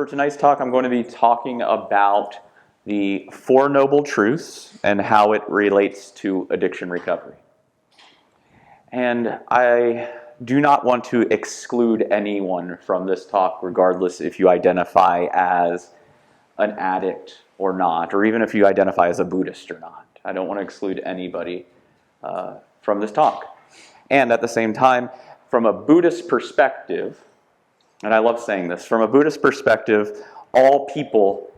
For tonight's talk, I'm going to be talking about the Four Noble Truths and how it relates to addiction recovery. And I do not want to exclude anyone from this talk, regardless if you identify as an addict or not, or even if you identify as a Buddhist or not. I don't want to exclude anybody from this talk. And at the same time, from a Buddhist perspective, and I love saying this, from a Buddhist perspective, all people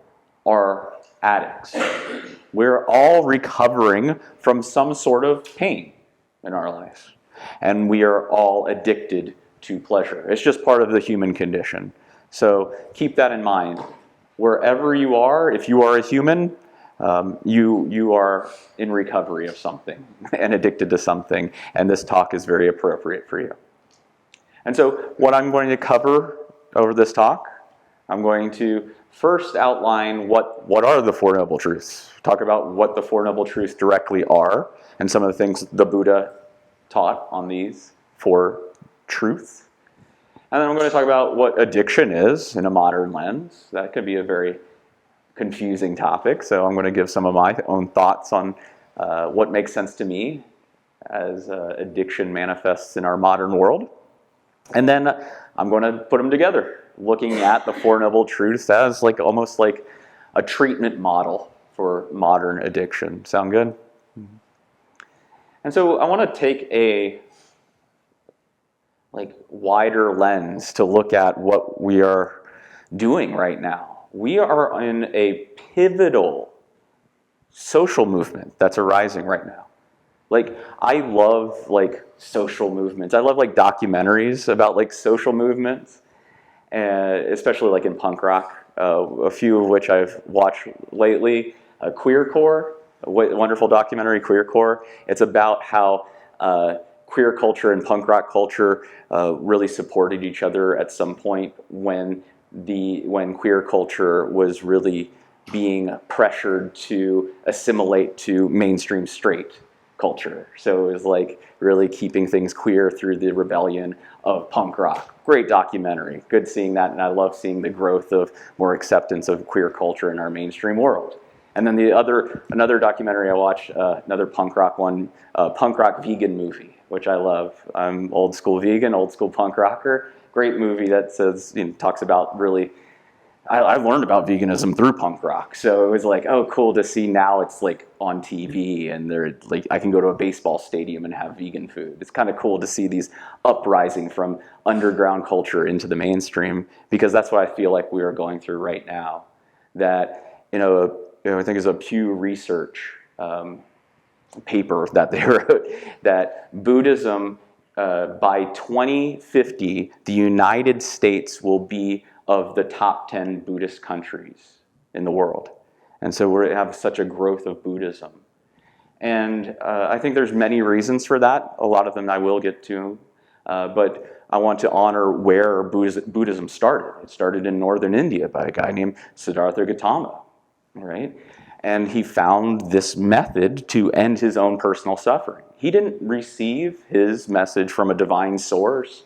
are addicts. We're all recovering from some sort of pain in our lives. And we are all addicted to pleasure. It's just part of the human condition. So keep that in mind. Wherever you are, if you are a human, you are in recovery of something and addicted to something. And this talk is very appropriate for you. And so what I'm going to cover over this talk, I'm going to first outline what are the Four Noble Truths. Talk about what the Four Noble Truths directly are and some of the things the Buddha taught on these four truths. And then I'm going to talk about what addiction is in a modern lens. That could be a very confusing topic, so I'm going to give some of my own thoughts on what makes sense to me as addiction manifests in our modern world. And then I'm going to put them together, looking at the Four Noble Truths as almost like a treatment model for modern addiction. Sound good? And so I want to take a wider lens to look at what we are doing right now. We are in a pivotal social movement that's arising right now. I love social movements. I love documentaries about social movements, especially in punk rock. A few of which I've watched lately. Queercore, a wonderful documentary, Queercore. It's about how queer culture and punk rock culture really supported each other at some point when queer culture was really being pressured to assimilate to mainstream straight culture. So it was really keeping things queer through the rebellion of punk rock. Great documentary. Good seeing that, and I love seeing the growth of more acceptance of queer culture in our mainstream world. And then another documentary I watched, another punk rock one, punk rock vegan movie, which I love. I'm old school vegan, old school punk rocker. Great movie that talks about really. I learned about veganism through punk rock, so it was oh, cool to see now it's on TV and I can go to a baseball stadium and have vegan food. It's kind of cool to see these uprising from underground culture into the mainstream, because that's what I feel like we are going through right now. That I think is a Pew Research paper that they wrote that Buddhism by 2050 the United States will be of the top 10 Buddhist countries in the world. And so we have such a growth of Buddhism. And I think there's many reasons for that. A lot of them I will get to. But I want to honor where Buddhism started. It started in northern India by a guy named Siddhartha Gautama, right? And he found this method to end his own personal suffering. He didn't receive his message from a divine source.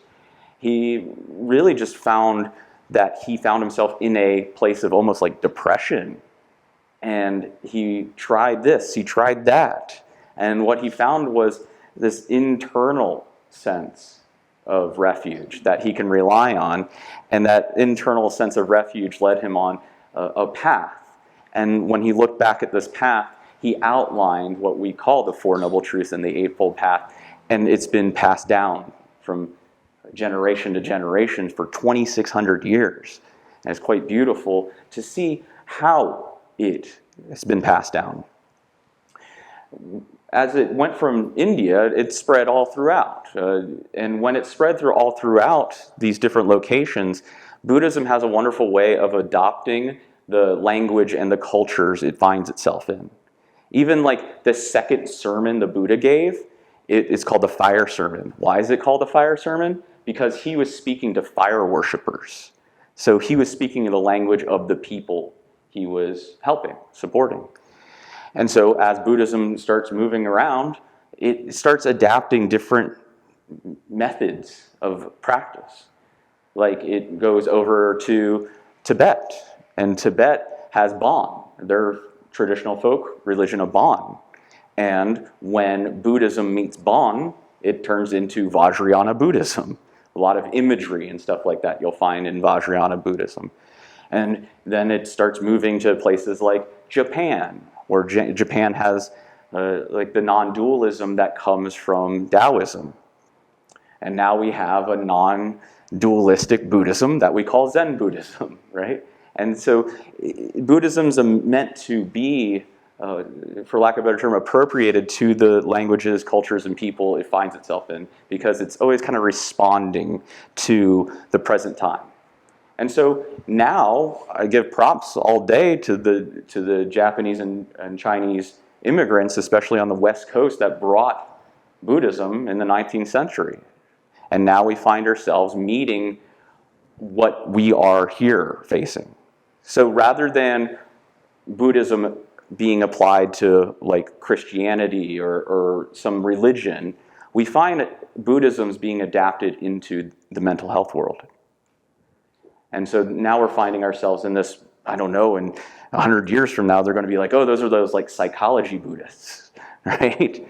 He really just found that he found himself in a place of almost depression. And he tried this, he tried that. And what he found was this internal sense of refuge that he can rely on. And that internal sense of refuge led him on a path. And when he looked back at this path, he outlined what we call the Four Noble Truths and the Eightfold Path. And it's been passed down from generation to generation for 2,600 years. And it's quite beautiful to see how it has been passed down. As it went from India, it spread all throughout. And when it spread all throughout these different locations, Buddhism has a wonderful way of adopting the language and the cultures it finds itself in. Even the second sermon the Buddha gave, it's called the fire sermon. Why is it called the fire sermon? Because he was speaking to fire worshipers. So he was speaking in the language of the people he was helping, supporting. And so as Buddhism starts moving around, it starts adapting different methods of practice. It goes over to Tibet. And Tibet has Bon, their traditional folk religion of Bon. And when Buddhism meets Bon, it turns into Vajrayana Buddhism. A lot of imagery and stuff like that you'll find in Vajrayana Buddhism. And then it starts moving to places like Japan, where Japan has like the non-dualism that comes from Taoism. And now we have a non-dualistic Buddhism that we call Zen Buddhism, right? And so Buddhism's meant to be, for lack of a better term, appropriated to the languages, cultures, and people it finds itself in, because it's always kind of responding to the present time. And so now I give props all day to the Japanese and Chinese immigrants, especially on the West Coast, that brought Buddhism in the 19th century. And now we find ourselves meeting what we are here facing. So rather than Buddhism being applied to like Christianity or some religion, we find Buddhism's being adapted into the mental health world. And so now we're finding ourselves in this, I don't know, in 100 years from now, they're going to be like, oh, those are those like psychology Buddhists, right?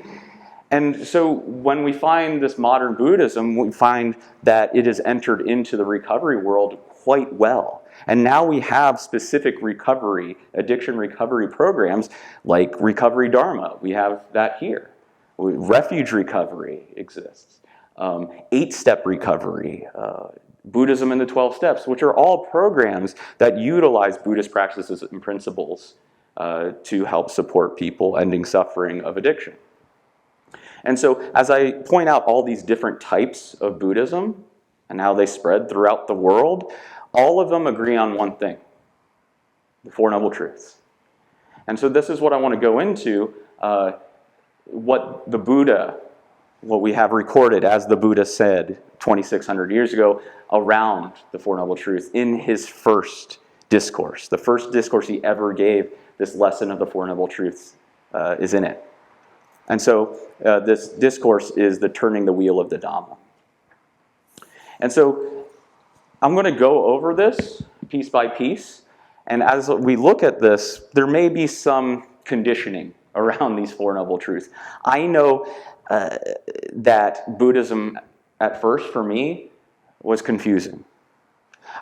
And so when we find this modern Buddhism, we find that it has entered into the recovery world quite well. And now we have specific recovery, addiction recovery programs like Recovery Dharma. We have that here. Refuge recovery exists. 8-step recovery, Buddhism and the 12 Steps, which are all programs that utilize Buddhist practices and principles to help support people ending suffering of addiction. And so as I point out all these different types of Buddhism and how they spread throughout the world, all of them agree on one thing: the Four Noble Truths. And so this is what I want to go into, what the Buddha, what we have recorded as the Buddha said 2,600 years ago around the Four Noble Truths in his first discourse. The first discourse he ever gave, this lesson of the Four Noble Truths is in it. And so this discourse is the turning the wheel of the Dhamma. And so I'm going to go over this piece by piece. And as we look at this, there may be some conditioning around these Four Noble Truths. I know that Buddhism at first for me was confusing.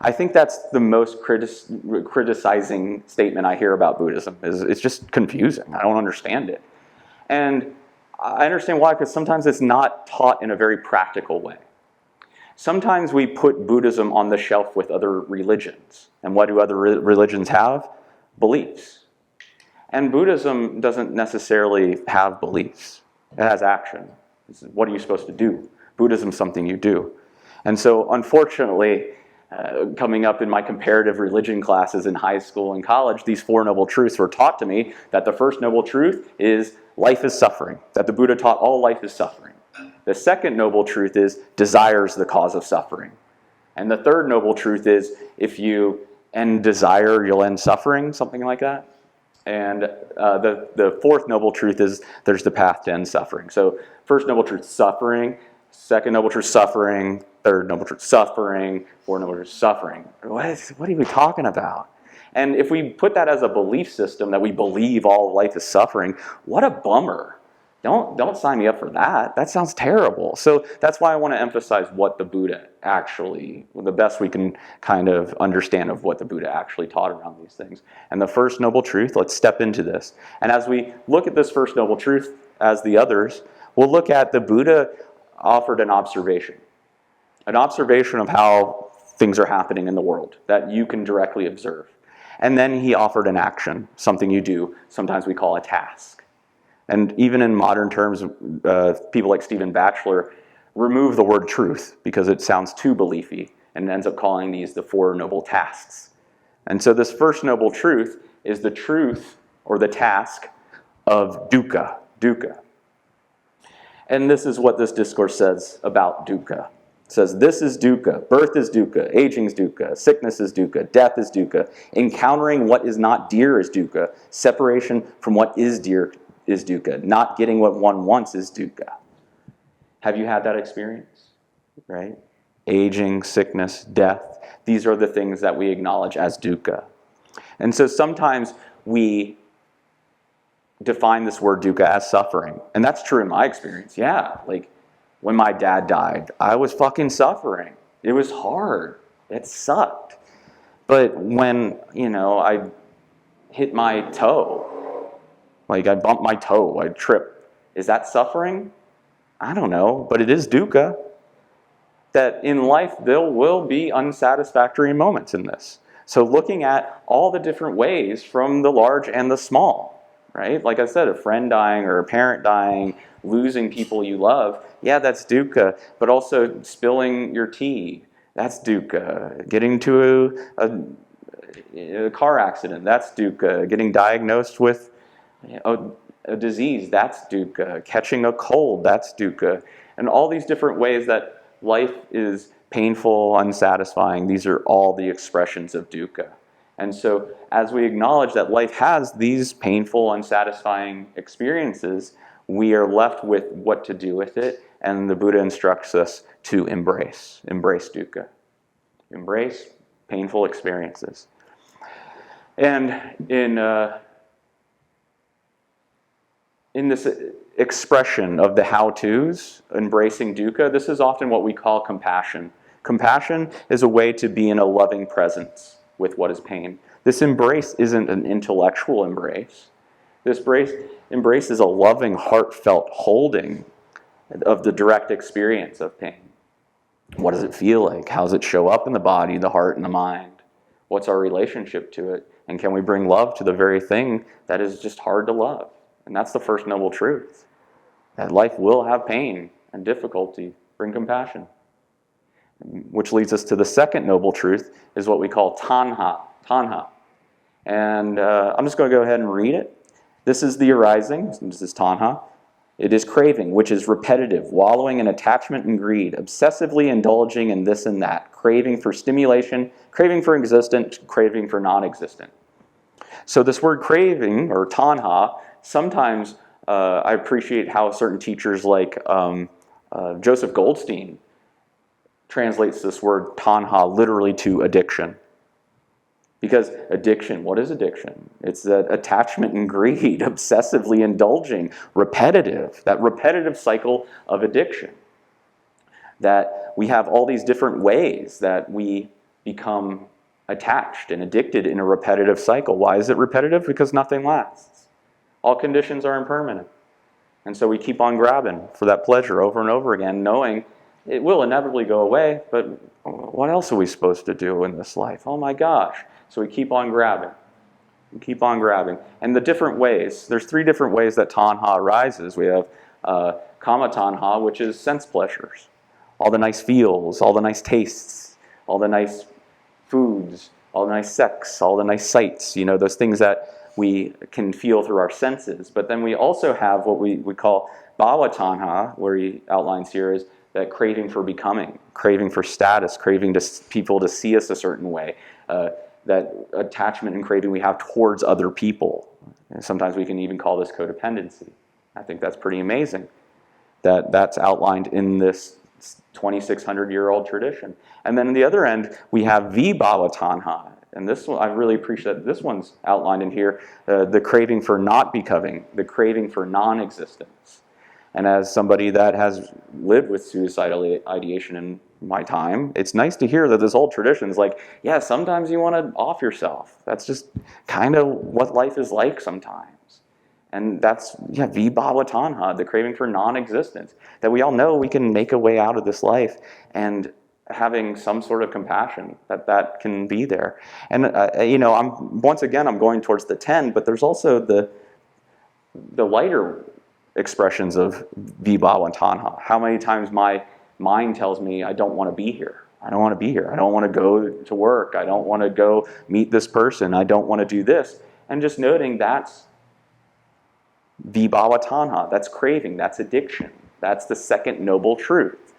I think that's the most criticizing statement I hear about Buddhism, is it's just confusing. I don't understand it. And I understand why, because sometimes it's not taught in a very practical way. Sometimes we put Buddhism on the shelf with other religions. And what do other religions have? Beliefs. And Buddhism doesn't necessarily have beliefs. It has action. What are you supposed to do? Buddhism is something you do. And so, unfortunately, coming up in my comparative religion classes in high school and college, these Four Noble Truths were taught to me that the first Noble Truth is life is suffering, that the Buddha taught all life is suffering. The second Noble Truth is desire is the cause of suffering. And the third Noble Truth is if you end desire, you'll end suffering, something like that. And the fourth Noble Truth is there's the path to end suffering. So first Noble Truth, suffering. Second Noble Truth, suffering. Third Noble Truth, suffering. Fourth Noble Truth, suffering. What are we talking about? And if we put that as a belief system, that we believe all life is suffering, what a bummer. Don't sign me up for that. That sounds terrible. So that's why I want to emphasize what the Buddha actually, the best we can kind of understand of what the Buddha actually taught around these things. And the first Noble Truth, let's step into this. And as we look at this first Noble Truth, as the others, we'll look at the Buddha offered an observation of how things are happening in the world that you can directly observe. And then he offered an action, something you do, sometimes we call a task. And even in modern terms, people like Stephen Batchelor remove the word truth because it sounds too beliefy and ends up calling these the Four Noble Tasks. And so this first Noble Truth is the truth or the task of dukkha. And this is what this discourse says about dukkha. It says, this is dukkha, birth is dukkha, aging is dukkha, sickness is dukkha, death is dukkha, encountering what is not dear is dukkha, separation from what is dear is dukkha, not getting what one wants is dukkha. Have you had that experience? Right? Aging, sickness, death. these are the things that we acknowledge as dukkha. And so sometimes we define this word dukkha as suffering. And that's true in my experience. Yeah, like when my dad died, I was fucking suffering. It was hard. It sucked. But when, I hit my toe, like I bumped my toe, I tripped, is that suffering? I don't know, but it is dukkha. That in life there will be unsatisfactory moments in this. So looking at all the different ways from the large and the small, right? Like I said, a friend dying or a parent dying, losing people you love, yeah, that's dukkha. But also spilling your tea, that's dukkha. Getting to a car accident, that's dukkha. Getting diagnosed with a disease, that's dukkha. Catching a cold, that's dukkha. And all these different ways that life is painful, unsatisfying, these are all the expressions of dukkha. And so as we acknowledge that life has these painful, unsatisfying experiences, we are left with what to do with it. And the Buddha instructs us to embrace dukkha. Embrace painful experiences. And in this expression of the how-tos, embracing dukkha, this is often what we call compassion. Compassion is a way to be in a loving presence with what is pain. This embrace isn't an intellectual embrace. This embrace is a loving, heartfelt holding of the direct experience of pain. What does it feel like? How does it show up in the body, the heart, and the mind? What's our relationship to it? And can we bring love to the very thing that is just hard to love? And that's the first noble truth. That life will have pain and difficulty. Bring compassion. Which leads us to the second noble truth, is what we call tanha. Tanha. And I'm just going to go ahead and read it. This is the arising. This is tanha. It is craving, which is repetitive, wallowing in attachment and greed, obsessively indulging in this and that, craving for stimulation, craving for existent, craving for non-existent. So this word craving, or tanha, sometimes I appreciate how certain teachers like Joseph Goldstein translates this word tanha literally to addiction. Because addiction, what is addiction? It's that attachment and greed, obsessively indulging, repetitive, that repetitive cycle of addiction. That we have all these different ways that we become attached and addicted in a repetitive cycle. Why is it repetitive? Because nothing lasts. All conditions are impermanent. And so we keep on grabbing for that pleasure over and over again, knowing it will inevitably go away, but what else are we supposed to do in this life? Oh my gosh. So we keep on grabbing. We keep on grabbing. And the different ways, there's 3 different ways that tanha arises. We have kama tanha, which is sense pleasures. All the nice feels, all the nice tastes, all the nice foods, all the nice sex, all the nice sights, those things that we can feel through our senses. But then we also have what we call bhava tanha, where he outlines here, is that craving for becoming, craving for status, craving to people to see us a certain way, that attachment and craving we have towards other people. And sometimes we can even call this codependency. I think that's pretty amazing that that's outlined in this 2,600-year-old tradition. And then on the other end, we have vibhava tanha. And this one, I really appreciate that this one's outlined in here, the craving for not becoming, the craving for non-existence. And as somebody that has lived with suicidal ideation in my time, it's nice to hear that this whole tradition is like, yeah, sometimes you want to off yourself. That's just kind of what life is like sometimes. And that's, vibhava tanha, the craving for non-existence. That we all know we can make a way out of this life, and having some sort of compassion that can be there. And, I'm going towards the 10, but there's also the lighter expressions of vibhava and tanha. How many times my mind tells me I don't want to be here. I don't want to be here. I don't want to go to work. I don't want to go meet this person. I don't want to do this. And just noting that's vibhava tanha. That's craving. That's addiction. That's the second noble truth.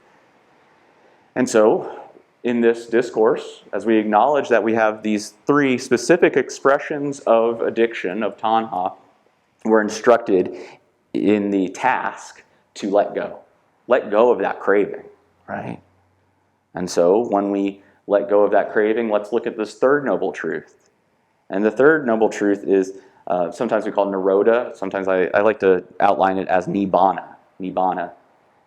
And so in this discourse, as we acknowledge that we have these 3 specific expressions of addiction, of tanha, we're instructed in the task to let go. Let go of that craving, right? And so when we let go of that craving, let's look at this third noble truth. And the third noble truth is, sometimes we call it Nirodha. Sometimes I like to outline it as Nibbana. Nibbana.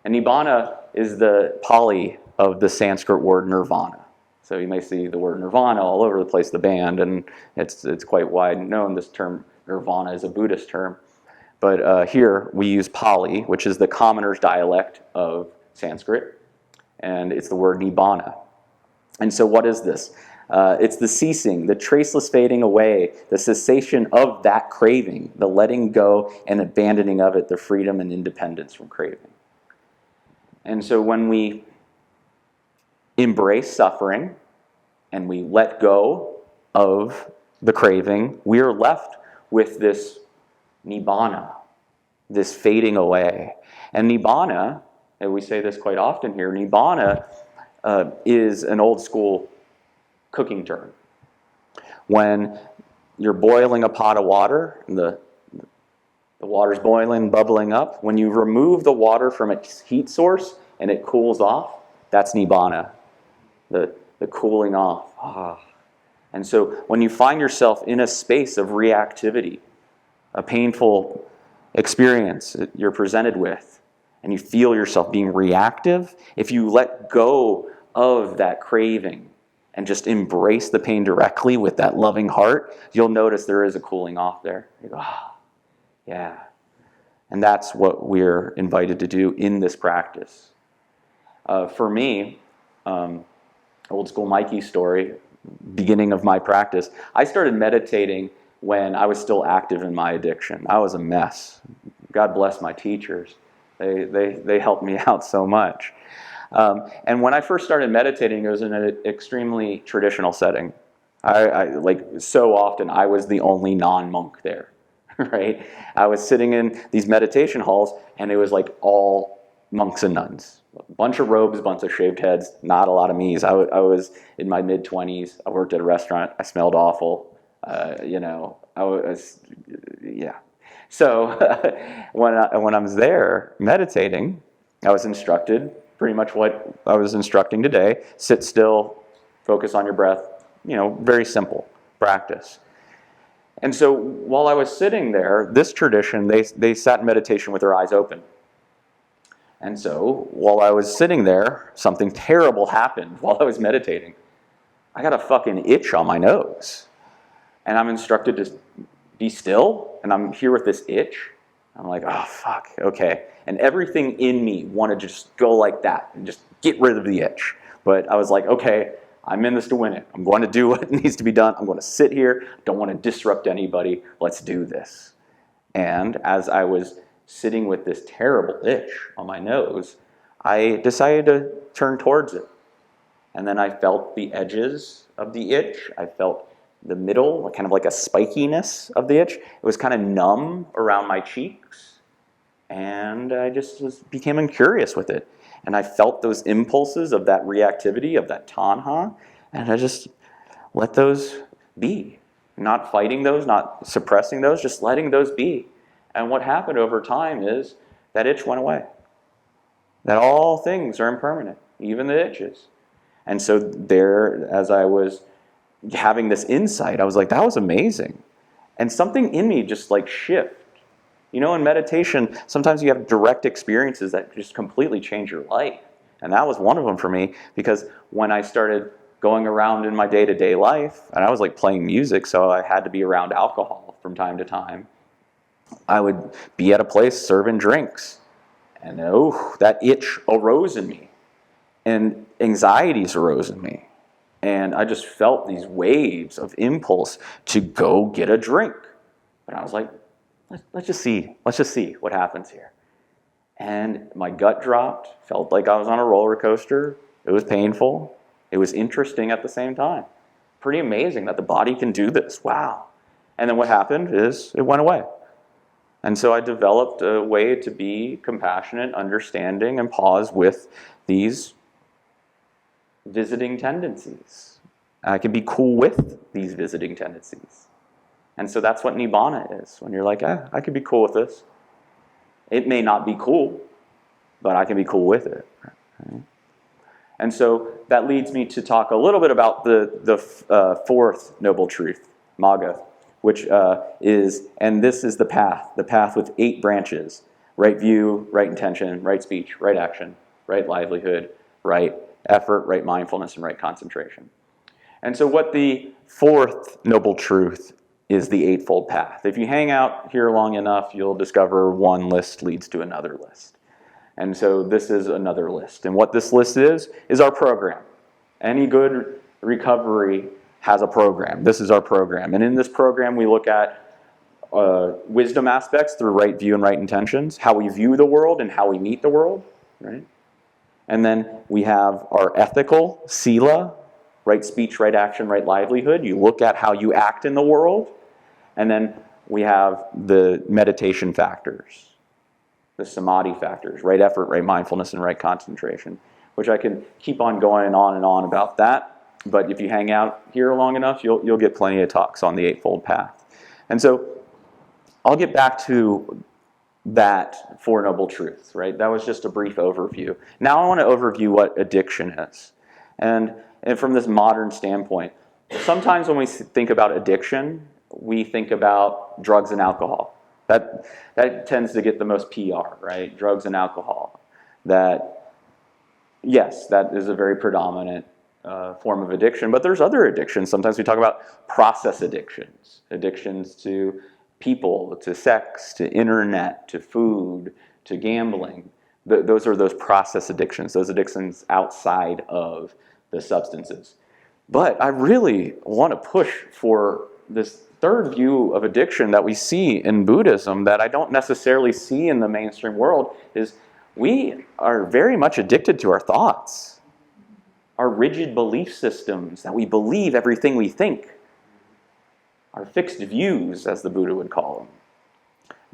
And Nibbana is the Pali of the Sanskrit word nirvana. So you may see the word nirvana all over the place, the band, and it's quite wide known. This term nirvana is a Buddhist term. But here we use Pali, which is the commoner's dialect of Sanskrit, and it's the word Nibbana. And so what is this? It's the ceasing, the traceless fading away, the cessation of that craving, the letting go and abandoning of it, the freedom and independence from craving. And so when we embrace suffering and we let go of the craving, we are left with this Nibbana, this fading away. And Nibbana, and we say this quite often here, Nibbana is an old school cooking term. When you're boiling a pot of water, and the water's boiling, bubbling up, when you remove the water from its heat source and it cools off, that's Nibbana, the cooling off. And so when you find yourself in a space of reactivity, a painful experience that you're presented with, and you feel yourself being reactive, if you let go of that craving and just embrace the pain directly with that loving heart, you'll notice there is a cooling off there. You go, yeah. And that's what we're invited to do in this practice. For me, old school Mikey story, beginning of my practice, I started meditating when I was still active in my addiction. I was a mess. God bless my teachers. They helped me out so much. And when I first started meditating, it was in an extremely traditional setting. I like so often I was the only non-monk there, right? I was sitting in these meditation halls, and it was like all monks and nuns. A bunch of robes, a bunch of shaved heads, not a lot of me's. I was in my mid-20s. I worked at a restaurant. I smelled awful. I was, yeah. So when I was there meditating, I was instructed pretty much what I was instructing today: sit still, focus on your breath. Very simple practice. And so while I was sitting there, this tradition, they sat in meditation with their eyes open. And so while I was sitting there, something terrible happened while I was meditating. I got a fucking itch on my nose. And I'm instructed to be still, and I'm here with this itch. I'm like, oh, fuck, okay. And everything in me wanted to just go like that and just get rid of the itch. But I was like, okay, I'm in this to win it. I'm going to do what needs to be done. I'm going to sit here. Don't want to disrupt anybody. Let's do this. And as I was sitting with this terrible itch on my nose, I decided to turn towards it. And then I felt the edges of the itch. I felt the middle, kind of like a spikiness of the itch. It was kind of numb around my cheeks. And I just became curious with it. And I felt those impulses of that reactivity, of that tanha, and I just let those be. Not fighting those, not suppressing those, just letting those be. And what happened over time is that itch went away. That all things are impermanent, even the itches. And so there, as I was having this insight, I was like, that was amazing. And something in me just shift. In meditation, sometimes you have direct experiences that just completely change your life. And that was one of them for me, because when I started going around in my day-to-day life, and I was playing music, so I had to be around alcohol from time to time. I would be at a place serving drinks, and that itch arose in me, and anxieties arose in me. And I just felt these waves of impulse to go get a drink. But I was like, let's just see what happens here. And my gut dropped, felt like I was on a roller coaster. It was painful. It was interesting at the same time. Pretty amazing that the body can do this. Wow. And then what happened is it went away. And so I developed a way to be compassionate, understanding, and pause with these visiting tendencies. I can be cool with these visiting tendencies. And so that's what Nibbana is. When you're like, I can be cool with this. It may not be cool, but I can be cool with it. Right? And so that leads me to talk a little bit about the fourth noble truth, Magga, which is, and this is the path with 8 branches: right view, right intention, right speech, right action, right livelihood, right effort, right mindfulness, and right concentration. And so what the fourth noble truth is the eightfold path. If you hang out here long enough, you'll discover one list leads to another list. And so this is another list. And what this list is our program. Any good recovery has a program. This is our program. And in this program, we look at wisdom aspects through right view and right intentions, how we view the world and how we meet the world, right? And then we have our ethical, sila, right speech, right action, right livelihood. You look at how you act in the world. And then we have the meditation factors, the samadhi factors, right effort, right mindfulness, and right concentration, which I can keep on going and on about that. But if you hang out here long enough, you'll get plenty of talks on the Eightfold Path. And so I'll get back to that Four Noble Truths, right? That was just a brief overview. Now I want to overview what addiction is. And from this modern standpoint, sometimes when we think about addiction, we think about drugs and alcohol. That tends to get the most PR, right? Drugs and alcohol. Yes, that is a very predominant form of addiction, but there's other addictions. Sometimes we talk about process addictions, addictions to people, to sex, to internet, to food, to gambling. Those are those process addictions, those addictions outside of the substances. But I really want to push for this third view of addiction that we see in Buddhism that I don't necessarily see in the mainstream world, is we are very much addicted to our thoughts, our rigid belief systems, that we believe everything we think, our fixed views, as the Buddha would call them.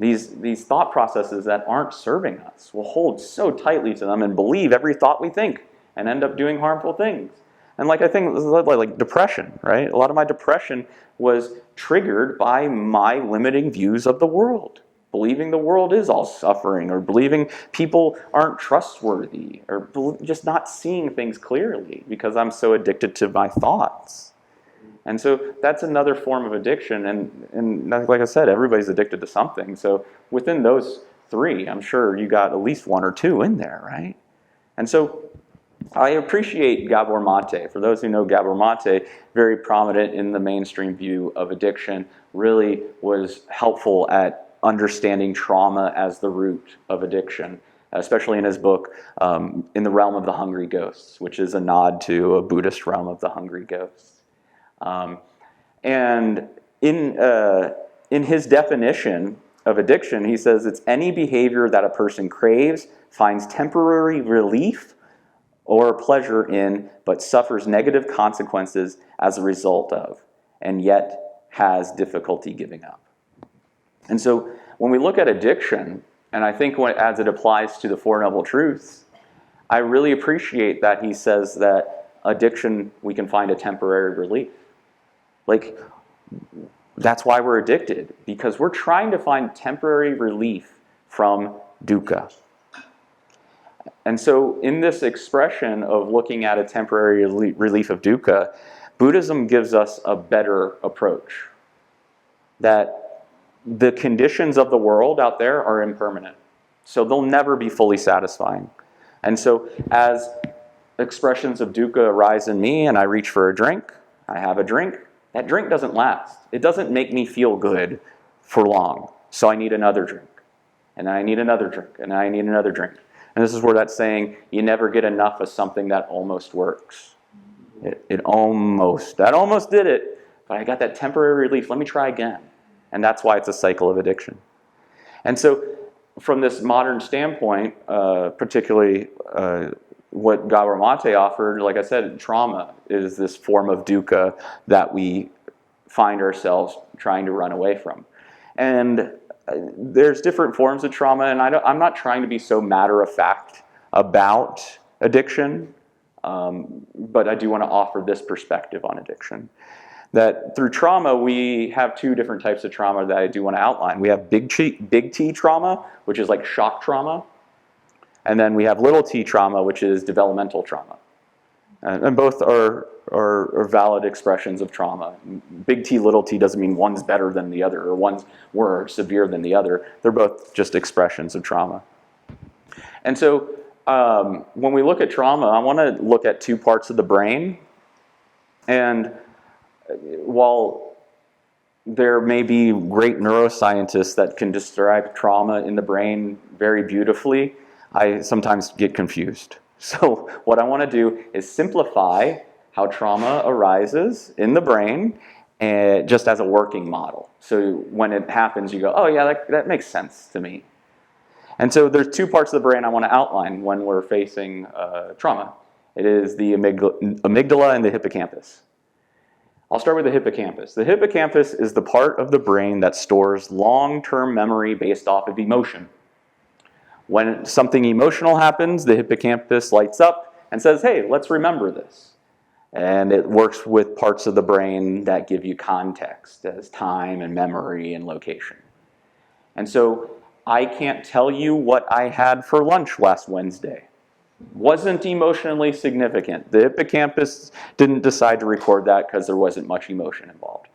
These thought processes that aren't serving us, we'll hold so tightly to them and believe every thought we think and end up doing harmful things. And I think like depression, right? A lot of my depression was triggered by my limiting views of the world. Believing the world is all suffering, or believing people aren't trustworthy, or just not seeing things clearly because I'm so addicted to my thoughts. And so that's another form of addiction. And like I said, everybody's addicted to something. So within those three, I'm sure you got at least one or two in there, right? And so I appreciate Gabor Mate. For those who know Gabor Mate, very prominent in the mainstream view of addiction, really was helpful at understanding trauma as the root of addiction, especially in his book, In the Realm of the Hungry Ghosts, which is a nod to a Buddhist realm of the hungry ghosts. And in his definition of addiction, he says it's any behavior that a person craves, finds temporary relief or pleasure in, but suffers negative consequences as a result of, and yet has difficulty giving up. And so when we look at addiction, and I think as it applies to the Four Noble Truths, I really appreciate that he says that addiction, we can find a temporary relief. That's why we're addicted, because we're trying to find temporary relief from dukkha. And so in this expression of looking at a temporary relief of dukkha, Buddhism gives us a better approach. That the conditions of the world out there are impermanent. So they'll never be fully satisfying. And so as expressions of dukkha arise in me and I reach for a drink, I have a drink, that drink doesn't last. It doesn't make me feel good for long. So I need another drink. And I need another drink. And I need another drink. And this is where that saying, you never get enough of something that almost works. That almost did it, but I got that temporary relief. Let me try again. And that's why it's a cycle of addiction. And so from this modern standpoint, particularly what Gabor Mate offered, like I said, trauma is this form of dukkha that we find ourselves trying to run away from. And there's different forms of trauma, and I'm not trying to be so matter-of-fact about addiction, but I do want to offer this perspective on addiction. That through trauma, we have two different types of trauma that I do want to outline. We have big T trauma, which is like shock trauma, and then we have little t trauma, which is developmental trauma. And both are valid expressions of trauma. Big T, little t doesn't mean one's better than the other or one's more severe than the other. They're both just expressions of trauma. And so when we look at trauma, I want to look at two parts of the brain. And while there may be great neuroscientists that can describe trauma in the brain very beautifully, I sometimes get confused. So what I want to do is simplify how trauma arises in the brain and just as a working model. So when it happens, you go, oh yeah, that makes sense to me. And so there's two parts of the brain I want to outline when we're facing trauma. It is the amygdala and the hippocampus. I'll start with the hippocampus. The hippocampus is the part of the brain that stores long-term memory based off of emotion. When something emotional happens, the hippocampus lights up and says, hey, let's remember this. And it works with parts of the brain that give you context as time and memory and location. And so I can't tell you what I had for lunch last Wednesday. Wasn't emotionally significant. The hippocampus didn't decide to record that because there wasn't much emotion involved.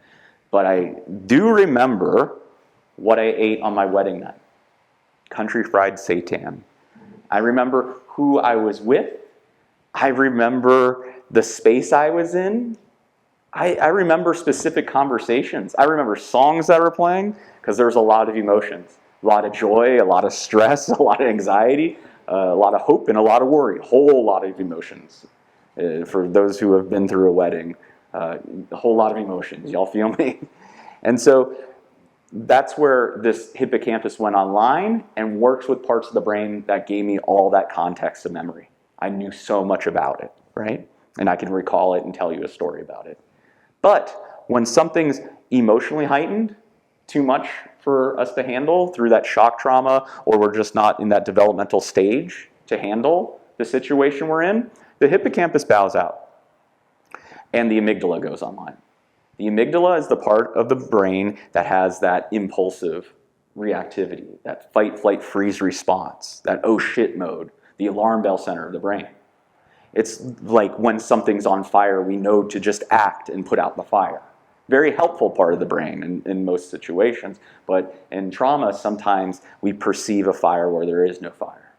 But I do remember what I ate on my wedding night. Country fried seitan. I remember who I was with. I remember the space I was in. I remember specific conversations. I remember songs that were playing because there was a lot of emotions. A lot of joy, a lot of stress, a lot of anxiety, a lot of hope, and a lot of worry. A whole lot of emotions. For those who have been through a wedding, a whole lot of emotions. Y'all feel me? And so that's where this hippocampus went online and works with parts of the brain that gave me all that context of memory. I knew so much about it, right? And I can recall it and tell you a story about it. But when something's emotionally heightened, too much for us to handle through that shock trauma, or we're just not in that developmental stage to handle the situation we're in, the hippocampus bows out and the amygdala goes online. The amygdala is the part of the brain that has that impulsive reactivity, that fight, flight, freeze response, that oh shit mode, the alarm bell center of the brain. It's like when something's on fire, we know to just act and put out the fire. Very helpful part of the brain in most situations, but in trauma, sometimes we perceive a fire where there is no fire.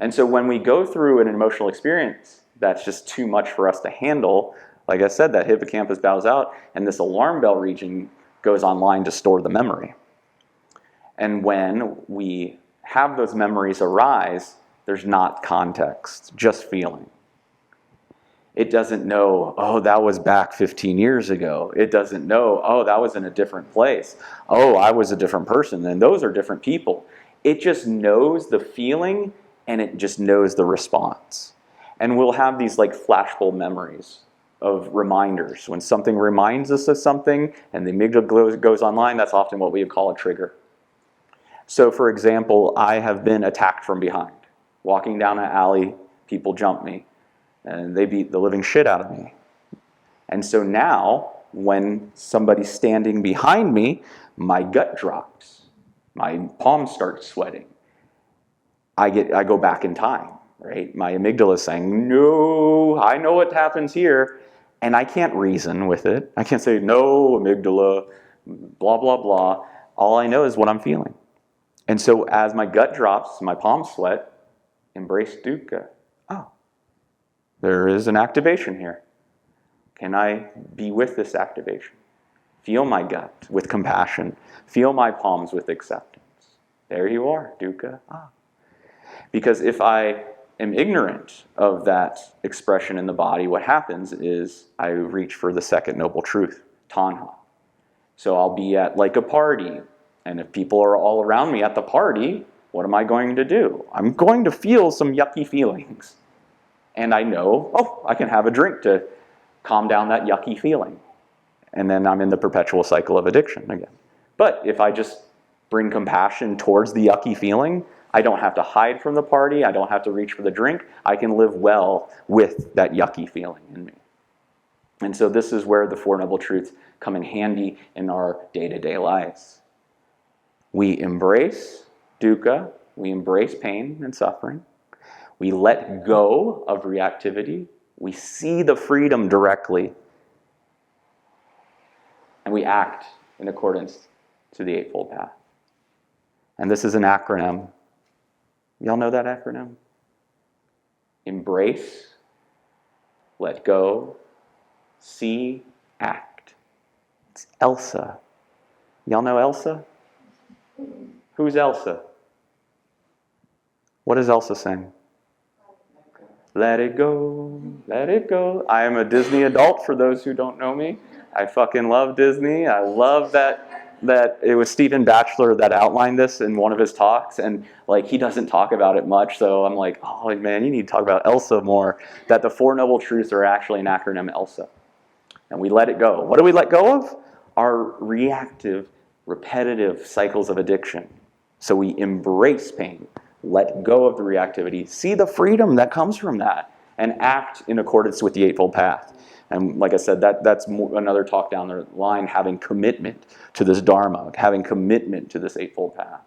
And so when we go through an emotional experience that's just too much for us to handle, like I said, that hippocampus bows out and this alarm bell region goes online to store the memory. And when we have those memories arise, there's not context, just feeling. It doesn't know, oh, that was back 15 years ago. It doesn't know, oh, that was in a different place. Oh, I was a different person, and those are different people. It just knows the feeling, and it just knows the response. And we'll have these like flashbulb memories of reminders. When something reminds us of something, and the amygdala goes online, that's often what we would call a trigger. So, for example, I have been attacked from behind. Walking down an alley, people jump me. And they beat the living shit out of me. And so now, when somebody's standing behind me, my gut drops. My palms start sweating. I go back in time, right? My amygdala is saying, no, I know what happens here. And I can't reason with it. I can't say, no, amygdala, blah, blah, blah. All I know is what I'm feeling. And so as my gut drops, my palms sweat, embrace dukkha. Oh. There is an activation here. Can I be with this activation? Feel my gut with compassion. Feel my palms with acceptance. There you are, dukkha. Ah. Because if I am ignorant of that expression in the body, what happens is I reach for the second noble truth, tanha. So I'll be at like a party, and if people are all around me at the party, what am I going to do? I'm going to feel some yucky feelings. And I know, oh, I can have a drink to calm down that yucky feeling. And then I'm in the perpetual cycle of addiction again. But if I just bring compassion towards the yucky feeling, I don't have to hide from the party. I don't have to reach for the drink. I can live well with that yucky feeling in me. And so this is where the Four Noble Truths come in handy in our day-to-day lives. We embrace dukkha. We embrace pain and suffering. We let go of reactivity. We see the freedom directly, and we act in accordance to the Eightfold Path. And this is an acronym. Y'all know that acronym? Embrace, let go, see, act. It's ELSA. Y'all know ELSA? Who's ELSA? What does ELSA sing? Let it go, let it go. I am a Disney adult, for those who don't know me. I fucking love Disney. I love that it was Stephen Batchelor that outlined this in one of his talks, and like he doesn't talk about it much, so I'm like, oh man, you need to talk about ELSA more, that the Four Noble Truths are actually an acronym ELSA. And we let it go. What do we let go of? Our reactive, repetitive cycles of addiction. So we embrace pain, let go of the reactivity, see the freedom that comes from that, and act in accordance with the Eightfold Path. And like I said, that's another talk down the line, having commitment to this Dharma, having commitment to this Eightfold Path.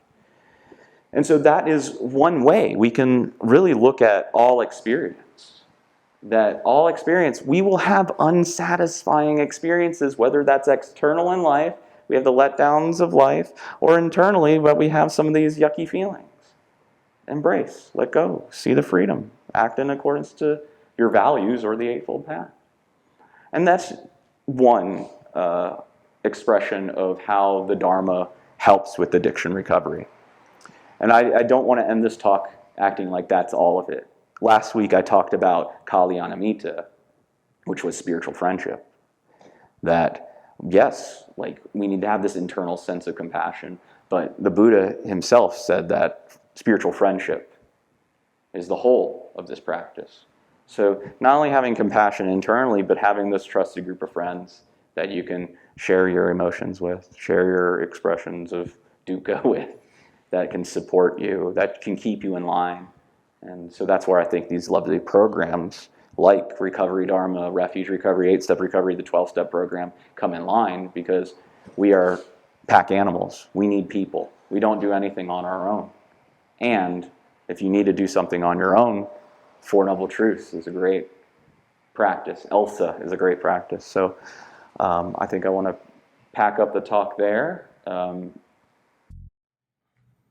And so that is one way we can really look at all experience. That all experience, we will have unsatisfying experiences, whether that's external in life, we have the letdowns of life, or internally, but we have some of these yucky feelings. Embrace, let go, see the freedom, act in accordance to your values or the Eightfold Path. And that's one expression of how the Dharma helps with addiction recovery. And I don't want to end this talk acting like that's all of it. Last week I talked about Kalyanamitta, which was spiritual friendship. That, yes, like we need to have this internal sense of compassion, but the Buddha himself said that spiritual friendship is the whole of this practice. So not only having compassion internally, but having this trusted group of friends that you can share your emotions with, share your expressions of dukkha with, that can support you, that can keep you in line. And so that's where I think these lovely programs like Recovery Dharma, Refuge Recovery, 8-Step Recovery, the 12-Step program come in line, because we are pack animals. We need people. We don't do anything on our own. And if you need to do something on your own, Four Noble Truths is a great practice. ELSA is a great practice. So I think I want to pack up the talk there.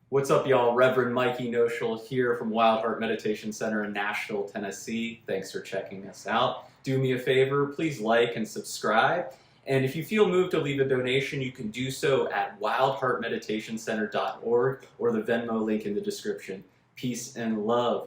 What's up, y'all? Reverend Mikey Noechel here from Wild Heart Meditation Center in Nashville, Tennessee. Thanks for checking us out. Do me a favor, please like and subscribe. And if you feel moved to leave a donation, you can do so at wildheartmeditationcenter.org or the Venmo link in the description. Peace and love.